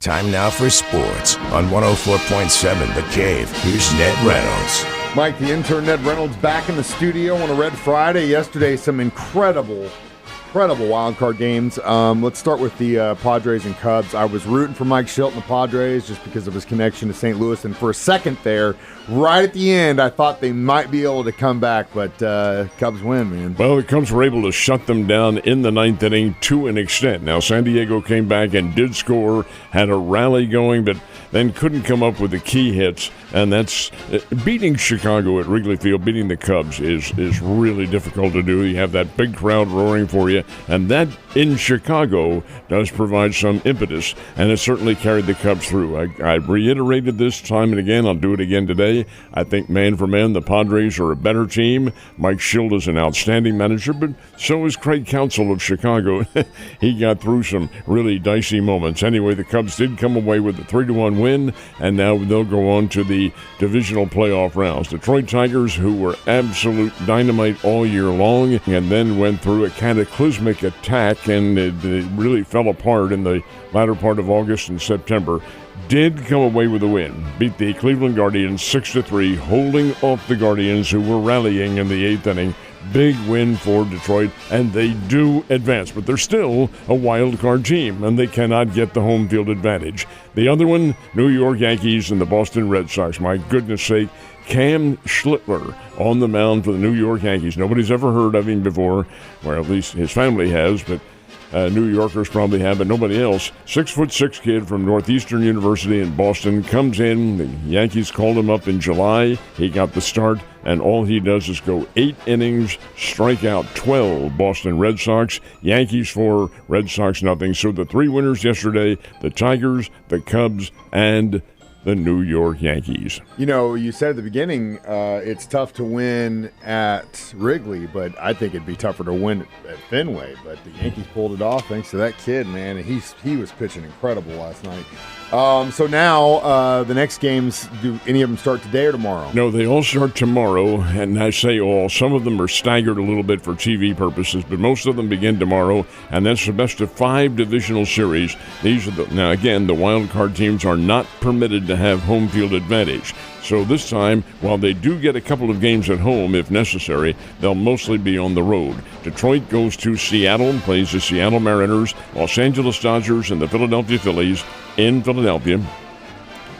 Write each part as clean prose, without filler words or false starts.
Time now for sports on 104.7 The Cave. Here's Ned Reynolds. Mike, the intern Ned Reynolds, back in the studio on a Red Friday. Yesterday, some incredible wild card games. Let's start with the Padres and Cubs. I was rooting for Mike Schilt and the Padres just because of his connection to St. Louis. And for a second there, right at the end, I thought they might be able to come back. But Cubs win, man. Well, the Cubs were able to shut them down in the ninth inning to an extent. Now, San Diego came back and did score, had a rally going, but then couldn't come up with the key hits. And that's beating Chicago at Wrigley Field, beating the Cubs is really difficult to do. You have that big crowd roaring for you, and that in Chicago does provide some impetus, and it certainly carried the Cubs through. I reiterated this time and again. I'll do it again today. I think man for man, the Padres are a better team. Mike Schilt is an outstanding manager, but so is Craig Counsell of Chicago. He got through some really dicey moments. Anyway, the Cubs did come away with a 3-1 win, and now they'll go on to the divisional playoff rounds. Detroit Tigers, who were absolute dynamite all year long, and then went through a cataclysmic attack, and it really fell apart in the latter part of August and September, did come away with a win. Beat the Cleveland Guardians 6-3, holding off the Guardians, who were rallying in the eighth inning. Big win for Detroit, and they do advance, but they're still a wild card team, and they cannot get the home field advantage. The other one, New York Yankees and the Boston Red Sox. My goodness sake, Cam Schlittler on the mound for the New York Yankees. Nobody's ever heard of him before, or at least his family has, but New Yorkers probably have, but nobody else. 6'6" kid from Northeastern University in Boston comes in. The Yankees called him up in July. He got the start, and all he does is go 8 innings, strike out 12 Boston Red Sox. Yankees 4, Red Sox nothing. So the 3 winners yesterday, the Tigers, the Cubs, and the New York Yankees. You know, you said at the beginning it's tough to win at Wrigley, but I think it'd be tougher to win at Fenway. But the Yankees pulled it off thanks to that kid, man. And he was pitching incredible last night. So now the next games, do any of them start today or tomorrow? No, they all start tomorrow, and I say all. Some of them are staggered a little bit for TV purposes, but most of them begin tomorrow, and that's the best of 5 divisional series. These are now, again, the wild card teams are not permitted to have home field advantage. So this time, while they do get a couple of games at home if necessary, they'll mostly be on the road. Detroit goes to Seattle and plays the Seattle Mariners, Los Angeles Dodgers, and the Philadelphia Phillies in Philadelphia.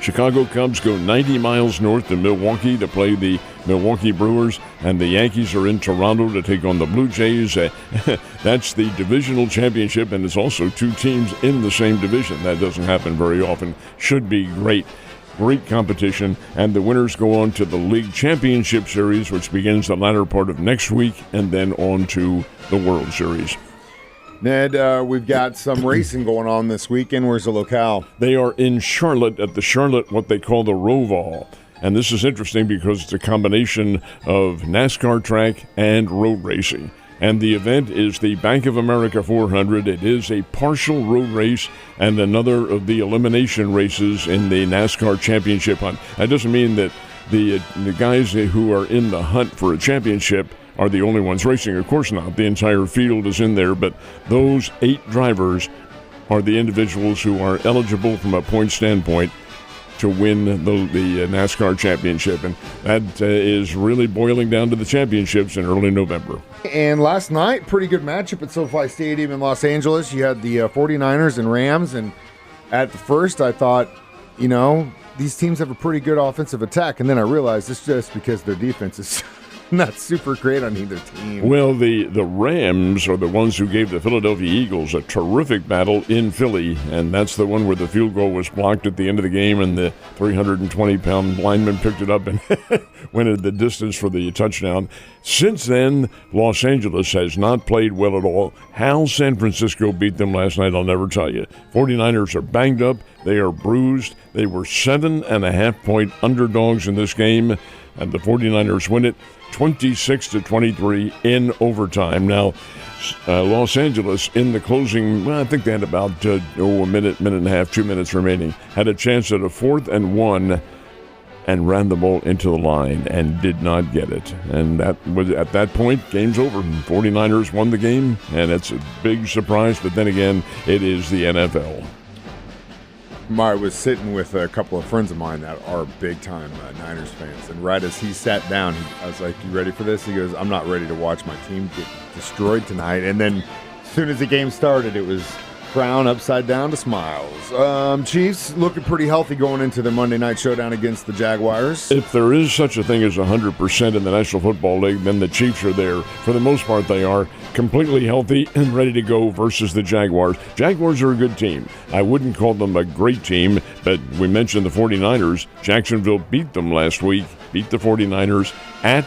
Chicago Cubs go 90 miles north to Milwaukee to play the Milwaukee Brewers, and the Yankees are in Toronto to take on the Blue Jays. That's the divisional championship, and it's also 2 teams in the same division. That doesn't happen very often. Should be great. Great competition, and the winners go on to the League Championship Series, which begins the latter part of next week, and then on to the World Series. Ned, we've got some racing going on this weekend. Where's the locale? They are in Charlotte at the Charlotte, what they call the Roval. And this is interesting because it's a combination of NASCAR track and road racing. And the event is the Bank of America 400. It is a partial road race and another of the elimination races in the NASCAR championship hunt. That doesn't mean that the guys who are in the hunt for a championship are the only ones racing. Of course not. The entire field is in there, but those 8 drivers are the individuals who are eligible from a point standpoint to win the NASCAR championship, and that is really boiling down to the championships in early November. And last night, pretty good matchup at SoFi Stadium in Los Angeles. You had the 49ers and Rams, and at the first I thought, you know, these teams have a pretty good offensive attack, and then I realized it's just because their defense is not super great on either team. Well, the Rams are the ones who gave the Philadelphia Eagles a terrific battle in Philly, and that's the one where the field goal was blocked at the end of the game, and the 320-pound lineman picked it up and went at the distance for the touchdown. Since then, Los Angeles has not played well at all. How San Francisco beat them last night, I'll never tell you. 49ers are banged up. They are bruised. They were 7.5-point underdogs in this game, and the 49ers win it 26-23 in overtime. Now, Los Angeles in the closing, well, I think they had about a minute and a half, 2 minutes remaining, had a chance at a 4th and 1 and ran the ball into the line and did not get it. And that was, at that point, game's over. 49ers won the game, and it's a big surprise, but then again, it is the NFL. I was sitting with a couple of friends of mine that are big-time Niners fans, and right as he sat down, I was like, "You ready for this?" He goes, "I'm not ready to watch my team get destroyed tonight." And then as soon as the game started, it was frown upside down to smiles. Chiefs looking pretty healthy going into the Monday night showdown against the Jaguars. If there is such a thing as 100% in the National Football League, then the Chiefs are there. For the most part, they are completely healthy and ready to go versus the Jaguars. Jaguars are a good team. I wouldn't call them a great team, but we mentioned the 49ers. Jacksonville beat them last week, beat the 49ers at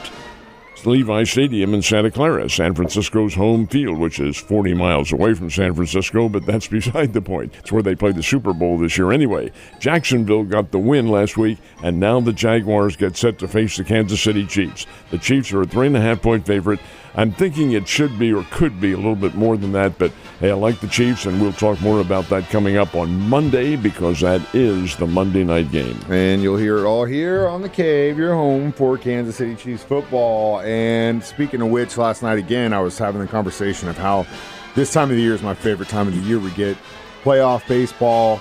Levi Stadium in Santa Clara, San Francisco's home field, which is 40 miles away from San Francisco, but that's beside the point. It's where they played the Super Bowl this year anyway. Jacksonville got the win last week, and now the Jaguars get set to face the Kansas City Chiefs. The Chiefs are a 3.5-point favorite. I'm thinking it should be or could be a little bit more than that, but hey, I like the Chiefs, and we'll talk more about that coming up on Monday because that is the Monday night game. And you'll hear it all here on The Cave, your home for Kansas City Chiefs football. And speaking of which, last night again, I was having the conversation of how this time of the year is my favorite time of the year. We get playoff baseball.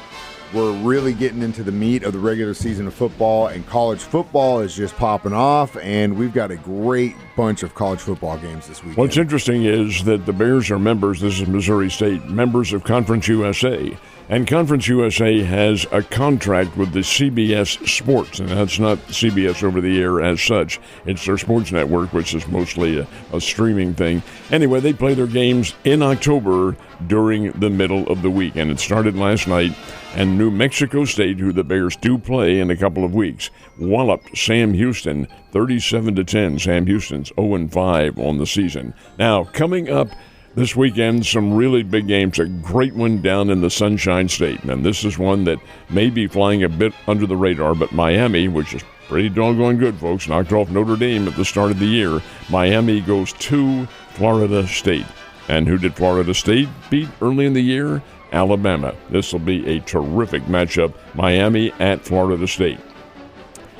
We're really getting into the meat of the regular season of football, and college football is just popping off, and we've got a great bunch of college football games this weekend. What's interesting is that the Bears are members, this is Missouri State, members of Conference USA. And Conference USA has a contract with the CBS Sports, and that's not CBS over the air as such. It's their sports network, which is mostly a streaming thing. Anyway, they play their games in October during the middle of the week, and it started last night. And New Mexico State, who the Bears do play in a couple of weeks, walloped Sam Houston 37-10. Sam Houston's 0-5 on the season. Now, coming up this weekend, some really big games. A great one down in the Sunshine State. And this is one that may be flying a bit under the radar, but Miami, which is pretty doggone good, folks, knocked off Notre Dame at the start of the year. Miami goes to Florida State. And who did Florida State beat early in the year? Alabama. This will be a terrific matchup. Miami at Florida State.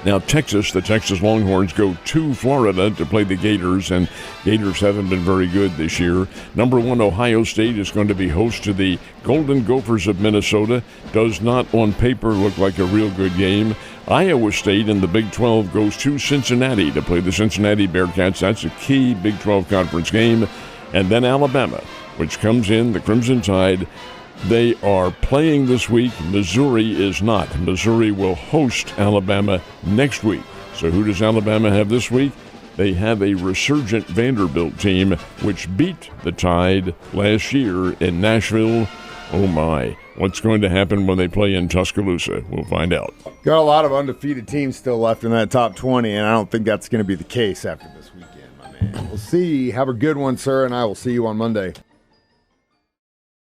Now, Texas, the Texas Longhorns go to Florida to play the Gators, and Gators haven't been very good this year. Number 1, Ohio State is going to be host to the Golden Gophers of Minnesota. Does not, on paper, look like a real good game. Iowa State in the Big 12 goes to Cincinnati to play the Cincinnati Bearcats. That's a key Big 12 conference game. And then Alabama, which comes in, the Crimson Tide. They are playing this week. Missouri is not. Missouri will host Alabama next week. So who does Alabama have this week? They have a resurgent Vanderbilt team, which beat the Tide last year in Nashville. Oh, my. What's going to happen when they play in Tuscaloosa? We'll find out. Got a lot of undefeated teams still left in that top 20, and I don't think that's going to be the case after this weekend, my man. We'll see. Have a good one, sir, and I will see you on Monday.